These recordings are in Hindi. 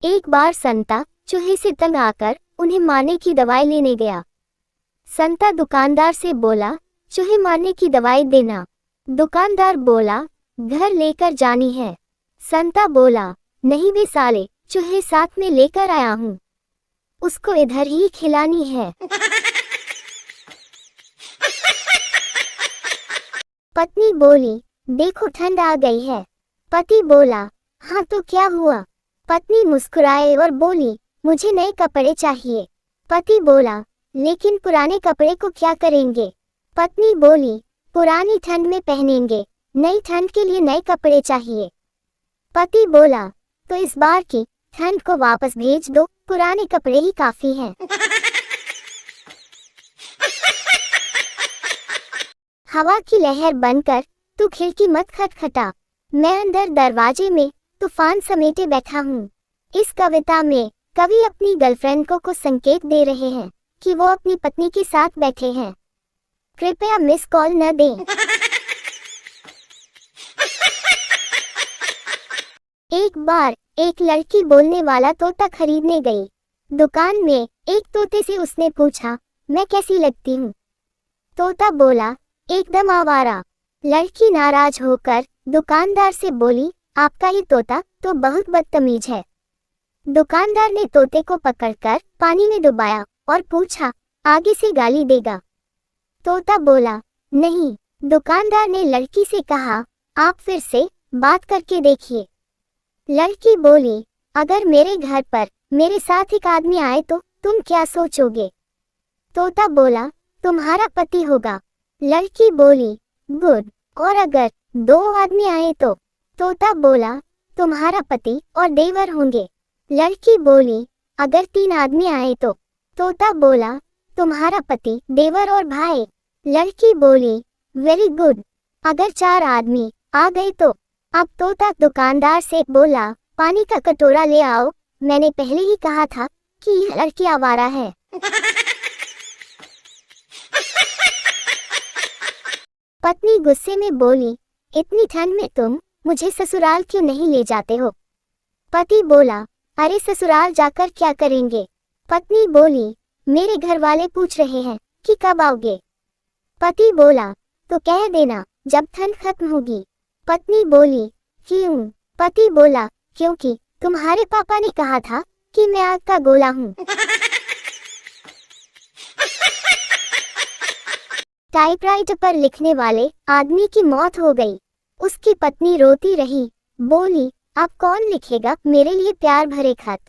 एक बार संता चूहे से तंग आकर उन्हें मारने की दवाई लेने गया। संता दुकानदार से बोला, चूहे मारने की दवाई देना। दुकानदार बोला, घर लेकर जानी है। संता बोला, नहीं वे साले चूहे साथ में लेकर आया हूँ, उसको इधर ही खिलानी है। पत्नी बोली, देखो ठंड आ गई है। पति बोला, हाँ तो क्या हुआ? पत्नी मुस्कुराए और बोली, मुझे नए कपड़े चाहिए। पति बोला, लेकिन पुराने कपड़े को क्या करेंगे? पत्नी बोली, पुरानी ठंड में पहनेंगे, नई ठंड के लिए नए कपड़े चाहिए। पति बोला, तो इस बार की ठंड को वापस भेज दो, पुराने कपड़े ही काफी हैं। हवा की लहर बनकर तू खिड़की मत खटखटा, मैं अंदर दरवाजे में तूफान समेटे बैठा हूँ। इस कविता में कवि अपनी गर्लफ्रेंड को संकेत दे रहे हैं कि वो अपनी पत्नी के साथ बैठे हैं। कृपया मिस कॉल न दें। एक बार एक लड़की बोलने वाला तोता खरीदने गई। दुकान में एक तोते से उसने पूछा, मैं कैसी लगती हूँ? तोता बोला, एकदम आवारा। लड़की नाराज होकर दुकानदार से बोली, आपका ये तोता तो बहुत बदतमीज है। दुकानदार ने तोते को पकड़कर पानी में डुबाया और पूछा, आगे से गाली देगा? तोता बोला, नहीं। दुकानदार ने लड़की से कहा, आप फिर से बात करके देखिए। लड़की बोली, अगर मेरे घर पर मेरे साथ एक आदमी आए तो तुम क्या सोचोगे? तोता बोला, तुम्हारा पति होगा। लड़की बोली, गुड। और अगर 2 आदमी आए तो? तोता बोला, तुम्हारा पति और देवर होंगे। लड़की बोली, अगर 3 आदमी आए तो? तोता बोला, तुम्हारा पति, देवर और भाई। लड़की बोली, वेरी गुड। अगर 4 आदमी आ गए तो? अब तोता दुकानदार से बोला, पानी का कटोरा ले आओ, मैंने पहले ही कहा था कि यह लड़की आवारा है। पत्नी गुस्से में बोली, इतनी ठंड में तुम मुझे ससुराल क्यों नहीं ले जाते हो? पति बोला, अरे ससुराल जाकर क्या करेंगे? पत्नी बोली, मेरे घर वाले पूछ रहे हैं कि कब आओगे। पति बोला, तो कह देना जब ठंड खत्म होगी। पत्नी बोली, क्यों? पति बोला, क्योंकि तुम्हारे पापा ने कहा था कि मैं आग का गोला हूँ। टाइपराइटर पर लिखने वाले आदमी की मौत हो गई। उसकी पत्नी रोती रही, बोली, अब कौन लिखेगा मेरे लिए प्यार भरे खत?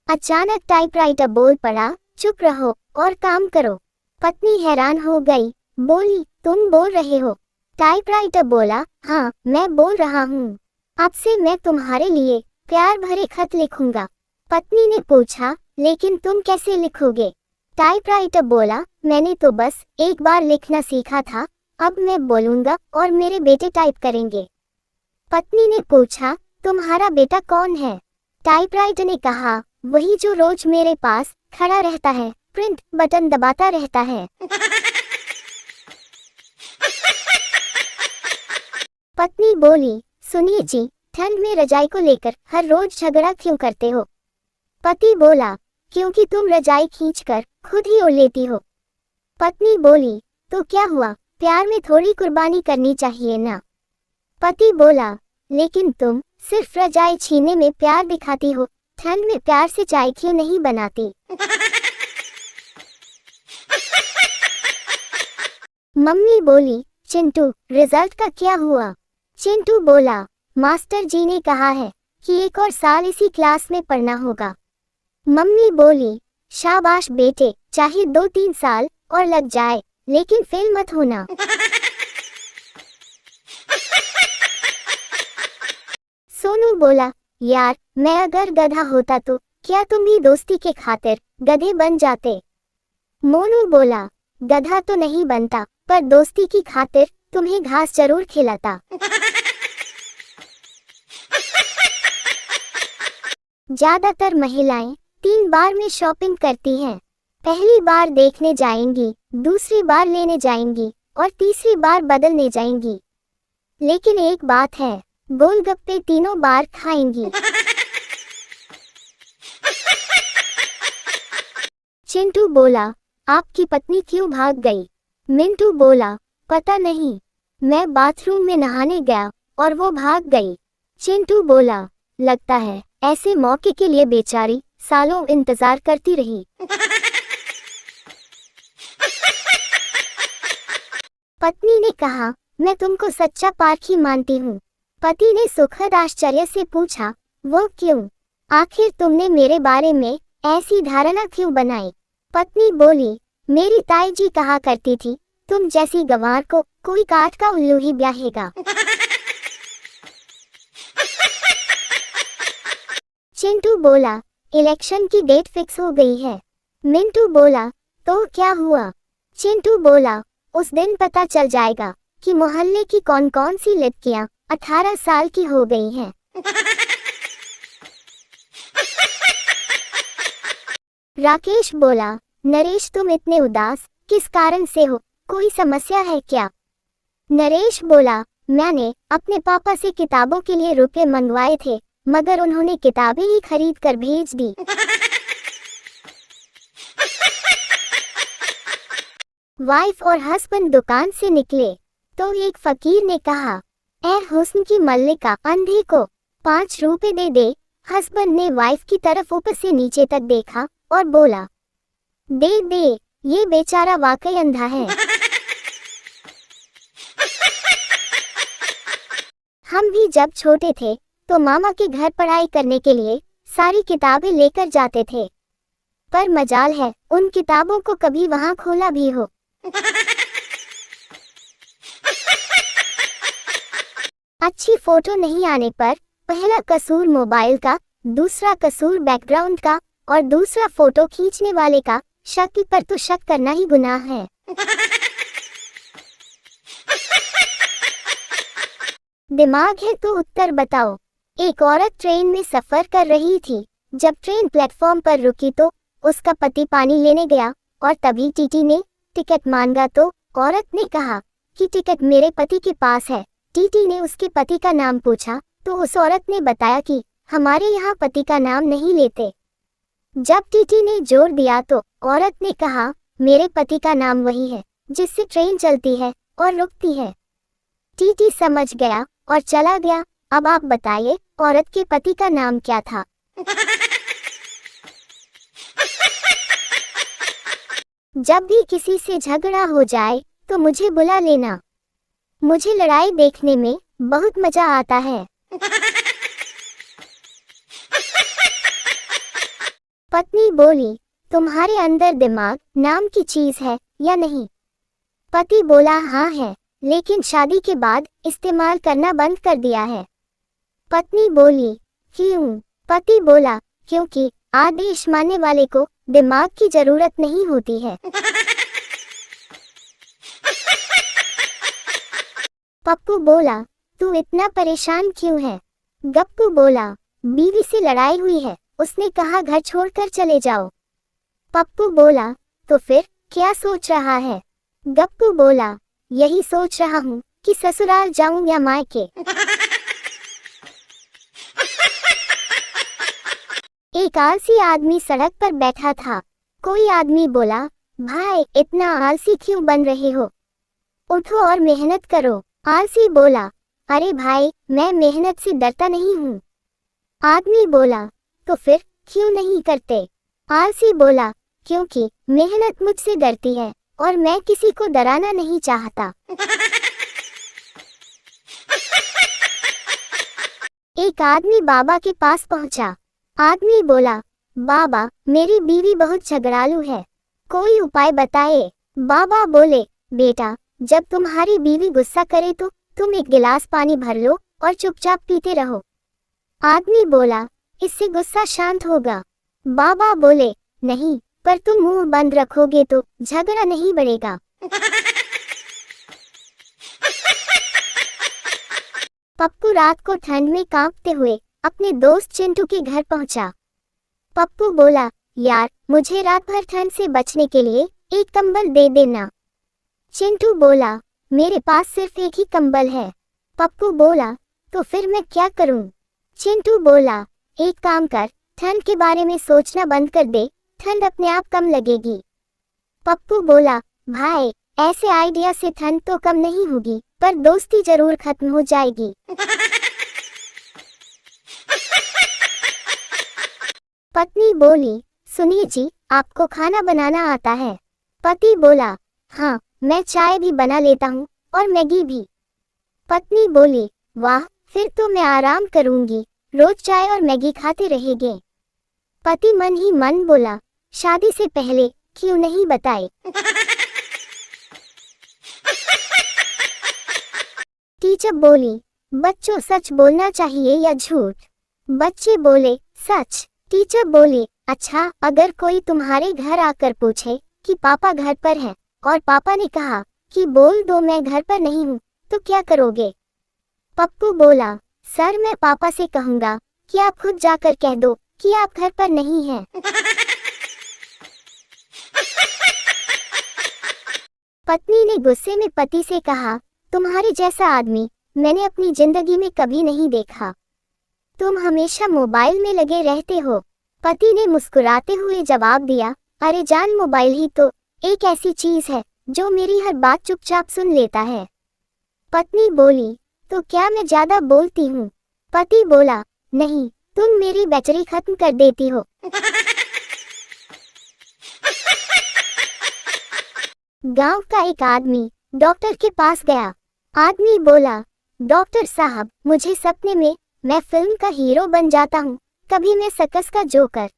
अचानक टाइपराइटर बोल पड़ा, चुप रहो और काम करो। पत्नी हैरान हो गई, बोली, तुम बोल रहे हो? टाइपराइटर बोला, हाँ मैं बोल रहा हूँ, अब से मैं तुम्हारे लिए प्यार भरे खत लिखूंगा। पत्नी ने पूछा, लेकिन तुम कैसे लिखोगे? टाइपराइटर बोला, मैंने तो बस एक बार लिखना सीखा था, अब मैं बोलूंगा और मेरे बेटे टाइप करेंगे। पत्नी ने पूछा, तुम्हारा बेटा कौन है? टाइपराइटर ने कहा, वही जो रोज मेरे पास खड़ा रहता है, प्रिंट बटन दबाता रहता है। पत्नी बोली, सुनिए जी, ठंड में रजाई को लेकर हर रोज झगड़ा क्यों करते हो? पति बोला, क्योंकि तुम रजाई खींचकर खुद ही ओढ़ लेती हो। पत्नी बोली, तो क्या हुआ, प्यार में थोड़ी कुर्बानी करनी चाहिए ना? पति बोला, लेकिन तुम सिर्फ रजाई छीनने में प्यार दिखाती हो, ठंड में प्यार से चाय क्यों नहीं बनाती? मम्मी बोली, चिंटू रिजल्ट का क्या हुआ? चिंटू बोला, मास्टर जी ने कहा है कि एक और साल इसी क्लास में पढ़ना होगा। मम्मी बोली, शाबाश बेटे, चाहे 2-3 साल और लग जाए, लेकिन फेल मत होना। सोनू बोला, यार मैं अगर गधा होता तो क्या तुम भी दोस्ती के खातिर गधे बन जाते? मोनू बोला, गधा तो नहीं बनता, पर दोस्ती की खातिर तुम्हें घास जरूर खिलाता। ज्यादातर महिलाएं 3 बार में शॉपिंग करती हैं। पहली बार देखने जाएंगी, दूसरी बार लेने जाएंगी और तीसरी बार बदलने जाएंगी। लेकिन एक बात है, गोलगप्पे तीनों बार खाएंगी। चिंटू बोला, आपकी पत्नी क्यों भाग गई? मिंटू बोला, पता नहीं, मैं बाथरूम में नहाने गया और वो भाग गई। चिंटू बोला, लगता है ऐसे मौके के लिए बेचारी सालों इंतजार करती रही। पत्नी ने कहा, मैं तुमको सच्चा पारखी मानती हूँ। पति ने सुखद आश्चर्य से पूछा, वो क्यों? आखिर तुमने मेरे बारे में ऐसी धारणा क्यों बनाई? पत्नी बोली, मेरी ताई जी कहा करती थी, तुम जैसी गंवार को कोई काठ का उल्लू ही ब्याहेगा। चिंटू बोला, इलेक्शन की डेट फिक्स हो गई है। मिंटू बोला, तो क्या हुआ? चिंटू बोला, उस दिन पता चल जाएगा कि मोहल्ले की कौन कौन सी लड़कियां 18 साल की हो गई हैं। राकेश बोला, नरेश तुम इतने उदास किस कारण से हो? कोई समस्या है क्या? नरेश बोला, मैंने अपने पापा से किताबों के लिए रुपए मंगवाए थे, मगर उन्होंने किताबें ही खरीद कर भेज दी। वाइफ और हस्बैंड दुकान से निकले तो एक फकीर ने कहा, ए हुस्न की मल्लिका, अंधे को 5 रुपए दे दे। हस्बैंड ने वाइफ की तरफ ऊपर से नीचे तक देखा और बोला, दे दे, ये बेचारा वाकई अंधा है। हम भी जब छोटे थे तो मामा के घर पढ़ाई करने के लिए सारी किताबें लेकर जाते थे, पर मजाल है उन किताबों को कभी वहां खोला भी हो। अच्छी फोटो नहीं आने पर पहला कसूर मोबाइल का, दूसरा कसूर बैकग्राउंड का और दूसरा फोटो खींचने वाले का। शक्ल पर तो शक करना ही गुनाह है। दिमाग है तो उत्तर बताओ। एक औरत ट्रेन में सफर कर रही थी। जब ट्रेन प्लेटफॉर्म पर रुकी तो उसका पति पानी लेने गया और तभी टीटी ने टिकट मांगा तो औरत ने कहा कि टिकट मेरे पति के पास है। टीटी ने उसके पति का नाम पूछा तो उस औरत ने बताया कि हमारे यहाँ पति का नाम नहीं लेते। जब टीटी ने जोर दिया तो औरत ने कहा, मेरे पति का नाम वही है जिससे ट्रेन चलती है और रुकती है। टीटी समझ गया और चला गया। अब आप बताइए, औरत के पति का नाम क्या था? जब भी किसी से झगड़ा हो जाए तो मुझे बुला लेना, मुझे लड़ाई देखने में बहुत मजा आता है। पत्नी बोली, तुम्हारे अंदर दिमाग नाम की चीज है या नहीं? पति बोला, हाँ है, लेकिन शादी के बाद इस्तेमाल करना बंद कर दिया है। पत्नी बोली, क्यों? पति बोला, क्योंकि आदेश मानने वाले को दिमाग की जरूरत नहीं होती है। पप्पू बोला, तू इतना परेशान क्यों है? गप्पू बोला, बीवी से लड़ाई हुई है, उसने कहा घर छोड़कर चले जाओ। पप्पू बोला, तो फिर क्या सोच रहा है? गप्पू बोला, यही सोच रहा हूँ कि ससुराल जाऊं या मायके। एक आलसी आदमी सड़क पर बैठा था। कोई आदमी बोला, भाई इतना आलसी क्यों बन रहे हो? उठो और मेहनत करो। आलसी बोला, अरे भाई मैं मेहनत से डरता नहीं हूँ। आदमी बोला, तो फिर क्यों नहीं करते? आलसी बोला, क्योंकि मेहनत मुझसे डरती है और मैं किसी को डराना नहीं चाहता। एक आदमी बाबा के पास पहुंचा। आदमी बोला, बाबा मेरी बीवी बहुत झगड़ालू है, कोई उपाय बताए। बाबा बोले, बेटा जब तुम्हारी बीवी गुस्सा करे तो तुम एक गिलास पानी भर लो और चुपचाप पीते रहो। आदमी बोला, इससे गुस्सा शांत होगा। बाबा बोले, नहीं, पर तुम मुंह बंद रखोगे तो झगड़ा नहीं बढ़ेगा। पप्पू रात को ठंड में कांपते हुए अपने दोस्त चिंटू के घर पहुंचा। पप्पू बोला, यार मुझे रात भर ठंड से बचने के लिए एक कंबल दे देना। चिंटू बोला, मेरे पास सिर्फ एक ही कंबल है। पप्पू बोला, तो फिर मैं क्या करूं? चिंटू बोला, एक काम कर, ठंड के बारे में सोचना बंद कर दे ठंड अपने आप कम लगेगी। पप्पू बोला, भाई ऐसे आइडिया से ठंड तो कम नहीं होगी, पर दोस्ती जरूर खत्म हो जाएगी। पत्नी बोली, सुनिए जी, आपको खाना बनाना आता है? पति बोला, हाँ, मैं चाय भी बना लेता हूँ और मैगी भी। पत्नी बोली, वाह, फिर तो मैं आराम करूंगी, रोज चाय और मैगी खाते रहेंगे। पति मन ही मन बोला, शादी से पहले क्यों नहीं बताए। टीचर बोली, बच्चों सच बोलना चाहिए या झूठ? बच्चे बोले, सच। टीचर बोली, अच्छा, अगर कोई तुम्हारे घर आकर पूछे कि पापा घर पर हैं और पापा ने कहा कि बोल दो मैं घर पर नहीं हूँ, तो क्या करोगे? पप्पू बोला, सर मैं पापा से कहूँगा कि आप खुद जाकर कह दो कि आप घर पर नहीं हैं। पत्नी ने गुस्से में पति से कहा, तुम्हारे जैसा आदमी मैंने अपनी जिंदगी में कभी नहीं देखा। तुम हमेशा मोबाइल में लगे रहते हो। पति ने मुस्कुराते हुए जवाब दिया, अरे जान, मोबाइल ही तो एक ऐसी चीज है जो मेरी हर बात चुपचाप सुन लेता है। पत्नी बोली, तो क्या मैं ज्यादा बोलती हूँ? पति बोला, नहीं, तुम मेरी बैटरी खत्म कर देती हो। गांव का एक आदमी डॉक्टर के पास गया। आदमी बोला, डॉक्टर साहब, मुझे सपने में मैं फिल्म का हीरो बन जाता हूँ, कभी मैं सर्कस का जोकर।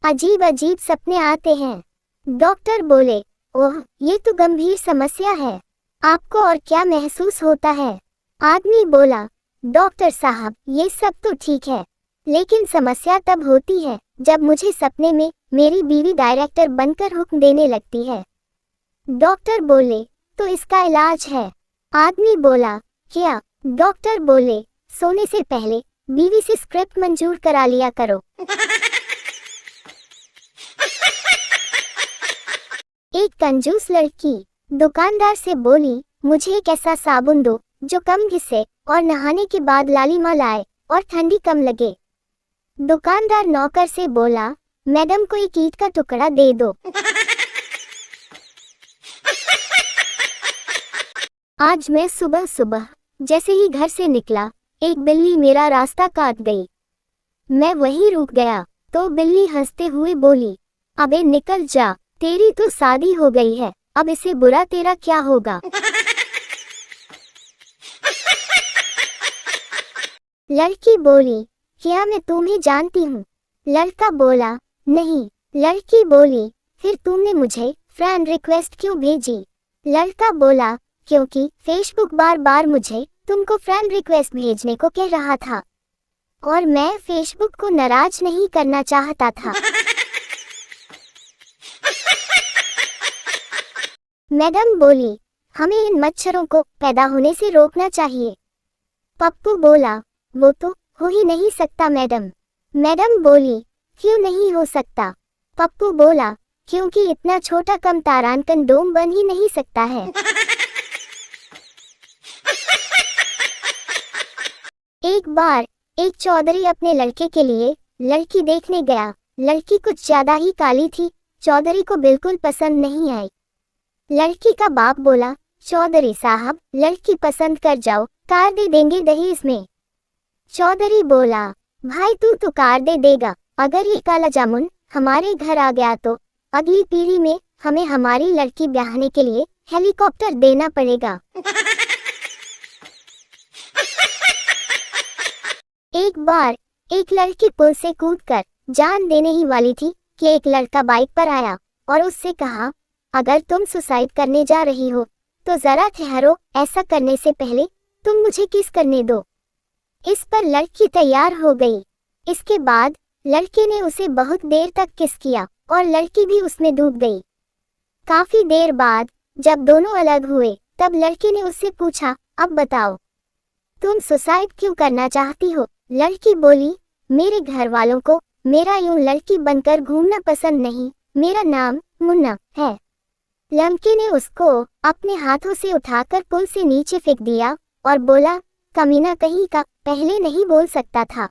अजीब अजीब सपने आते हैं। डॉक्टर बोले, ओह, ये तो गंभीर समस्या है, आपको और क्या महसूस होता है? आदमी बोला, डॉक्टर साहब, ये सब तो ठीक है, लेकिन समस्या तब होती है जब मुझे सपने में मेरी बीवी डायरेक्टर बनकर हुक्म देने लगती है। डॉक्टर बोले, तो इसका इलाज है? आदमी बोला, क्या? डॉक्टर बोले, सोने से पहले बीवी से स्क्रिप्ट मंजूर करा लिया करो। एक कंजूस लड़की दुकानदार से बोली, मुझे एक ऐसा साबुन दो जो कम घिसे और नहाने के बाद लालिमा लाए और ठंडी कम लगे। दुकानदार नौकर से बोला, मैडम को एक ईंट का टुकड़ा दे दो। आज मैं सुबह सुबह जैसे ही घर से निकला, एक बिल्ली मेरा रास्ता काट गई। मैं वहीं रुक गया तो बिल्ली हंसते हुए बोली, अबे निकल जा, तेरी तो शादी हो गई है, अब इसे बुरा तेरा क्या होगा। लड़की बोली, क्या मैं तुम्हें जानती हूँ? लड़का बोला, नहीं। लड़की बोली, फिर तुमने मुझे फ्रेंड रिक्वेस्ट क्यों भेजी? लड़का बोला, क्योंकि फेसबुक बार बार मुझे तुमको फ्रेंड रिक्वेस्ट भेजने को कह रहा था और मैं फेसबुक को नाराज नहीं करना चाहता था। मैडम बोली, हमें इन मच्छरों को पैदा होने से रोकना चाहिए। पप्पू बोला, वो तो हो ही नहीं सकता मैडम। मैडम बोली, क्यों नहीं हो सकता? पप्पू बोला, क्योंकि इतना छोटा कम तारांकन डोम बन ही नहीं सकता है। एक बार एक चौधरी अपने लड़के के लिए लड़की देखने गया। लड़की कुछ ज्यादा ही काली थी, चौधरी को बिल्कुल पसंद नहीं आई। लड़की का बाप बोला, चौधरी साहब, लड़की पसंद कर जाओ, कार दे देंगे दहेज में। चौधरी बोला, भाई तू तो कार दे देगा, अगर ये काला जामुन हमारे घर आ गया तो अगली पीढ़ी में हमें हमारी लड़की ब्याहने के लिए हेलीकॉप्टर देना पड़ेगा। एक बार एक लड़की पुल से कूदकर जान देने ही वाली थी कि एक लड़का बाइक पर आया और उससे कहा, अगर तुम सुसाइड करने जा रही हो तो जरा ठहरो, ऐसा करने से पहले तुम मुझे किस करने दो। इस पर लड़की तैयार हो गई। इसके बाद लड़के ने उसे बहुत देर तक किस किया और लड़की भी उसमें डूब गई। काफी देर बाद जब दोनों अलग हुए तब लड़के ने उससे पूछा, अब बताओ तुम सुसाइड क्यों करना चाहती हो? लड़की बोली, मेरे घर वालों को मेरा यूं लड़की बनकर घूमना पसंद नहीं, मेरा नाम मुन्ना है। लड़के ने उसको अपने हाथों से उठाकर पुल से नीचे फेंक दिया और बोला, कमीना कहीं का, पहले नहीं बोल सकता था।